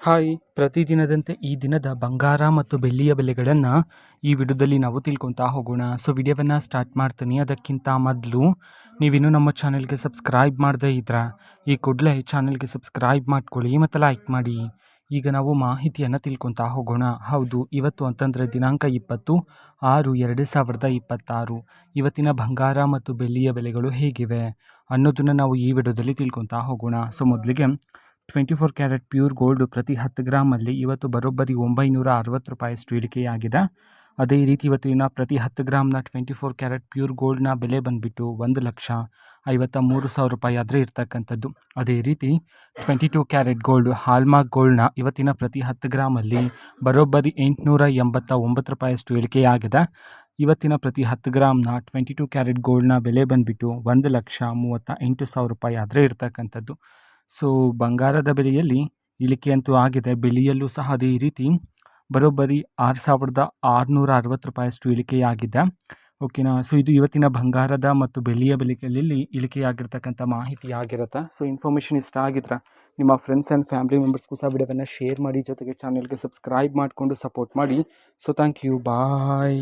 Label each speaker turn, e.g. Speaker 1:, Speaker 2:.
Speaker 1: Hi, ಪ್ರತಿದಿನದಂತೆ ಈ ದಿನದ ಬಂಗಾರ ಮತ್ತು ಬೆಳ್ಳಿಯ ಬೆಲೆಗಳನ್ನು ಈ ವಿಡಿಯೋದಲ್ಲಿ ನಾವು ತಿಳ್ಕೊತಾ ಹೋಗೋಣ. ಸೊ ವಿಡಿಯೋವನ್ನು ಸ್ಟಾರ್ಟ್ ಮಾಡ್ತೀನಿ. ಅದಕ್ಕಿಂತ ಮೊದಲು ನೀವಿನ್ನೂ ನಮ್ಮ ಚಾನೆಲ್ಗೆ ಸಬ್ಸ್ಕ್ರೈಬ್ ಮಾಡದೇ ಇದ್ರೆ ಈ ಕೂಡಲೇ ಚಾನೆಲ್ಗೆ ಸಬ್ಸ್ಕ್ರೈಬ್ ಮಾಡ್ಕೊಳ್ಳಿ ಮತ್ತು ಲೈಕ್ ಮಾಡಿ. ಈಗ ನಾವು ಮಾಹಿತಿಯನ್ನು ತಿಳ್ಕೊತಾ ಹೋಗೋಣ. ಹೌದು, ಇವತ್ತು ಅಂತಂದರೆ ದಿನಾಂಕ 20/6/2026. ಇವತ್ತಿನ ಬಂಗಾರ ಮತ್ತು ಬೆಳ್ಳಿಯ ಬೆಲೆಗಳು ಹೇಗಿವೆ ಅನ್ನೋದನ್ನು ನಾವು ಈ ವಿಡಿಯೋದಲ್ಲಿ ತಿಳ್ಕೊತಾ ಹೋಗೋಣ. ಸೊ ಮೊದಲಿಗೆ 24 ಕ್ಯಾರೆಟ್ ಪ್ಯೂರ್ ಗೋಲ್ಡ್ ಪ್ರತಿ 10 ಗ್ರಾಮಲ್ಲಿ ಇವತ್ತು ಬರೋಬ್ಬರಿ 960 ರೂಪಾಯಿಯಷ್ಟು ಇಳಿಕೆಯಾಗಿದೆ. ಅದೇ ರೀತಿ ಇವತ್ತಿನ ಪ್ರತಿ 10 ಗ್ರಾಮ್ನ 24 ಕ್ಯಾರೆಟ್ ಪ್ಯೂರ್ ಗೋಲ್ಡ್ನ ಬೆಲೆ ಬಂದುಬಿಟ್ಟು 1,53,000 ರೂಪಾಯಿ ಆದರೆ ಇರ್ತಕ್ಕಂಥದ್ದು. ಅದೇ ರೀತಿ 22 ಕ್ಯಾರೆಟ್ ಗೋಲ್ಡ್ ಹಾಲ್ಮಾರ್ಕ್ ಗೋಲ್ಡ್ನ ಇವತ್ತಿನ ಪ್ರತಿ 10 ಗ್ರಾಮಲ್ಲಿ ಬರೋಬ್ಬರಿ 889 ರೂಪಾಯಿಯಷ್ಟು ಇಳಿಕೆಯಾಗಿದೆ. ಇವತ್ತಿನ ಪ್ರತಿ 10 ಗ್ರಾಮ್ನ 22 ಕ್ಯಾರೆಟ್ ಗೋಲ್ಡ್ನ ಬೆಲೆ ಬಂದುಬಿಟ್ಟು 1,38,000 ರೂಪಾಯಿ ಆದರೆ ಇರ್ತಕ್ಕಂಥದ್ದು. ಸೊ ಬಂಗಾರದ ಬೆಲೆಯಲ್ಲಿ ಇಳಿಕೆಯಂತೂ ಆಗಿದೆ. ಬೆಳ್ಳಿಯಲ್ಲೂ ಸಹ ಅದೇ ರೀತಿ ಬರೋಬ್ಬರಿ 6,660 ರೂಪಾಯಿಯಷ್ಟು ಇಳಿಕೆಯಾಗಿದೆ. ಓಕೆನಾ. ಸೊ ಇದು ಇವತ್ತಿನ ಬಂಗಾರದ ಮತ್ತು ಬೆಳ್ಳಿಯ ಬೆಲೆಗಳಲ್ಲಿ ಇಳಿಕೆಯಾಗಿರ್ತಕ್ಕಂಥ ಮಾಹಿತಿ ಆಗಿರುತ್ತೆ. ಸೊ ಇನ್ಫಾರ್ಮೇಷನ್ ಇಷ್ಟ ಆಗಿದ್ರೆ ನಿಮ್ಮ ಫ್ರೆಂಡ್ಸ್ ಆ್ಯಂಡ್ ಫ್ಯಾಮಿಲಿ ಮೆಂಬರ್ಸ್ಗೂ ಸಹ ವಿಡಿಯೋವನ್ನು ಶೇರ್ ಮಾಡಿ, ಜೊತೆಗೆ ಚಾನೆಲ್ಗೆ ಸಬ್ಸ್ಕ್ರೈಬ್ ಮಾಡಿಕೊಂಡು ಸಪೋರ್ಟ್ ಮಾಡಿ. So thank you, bye.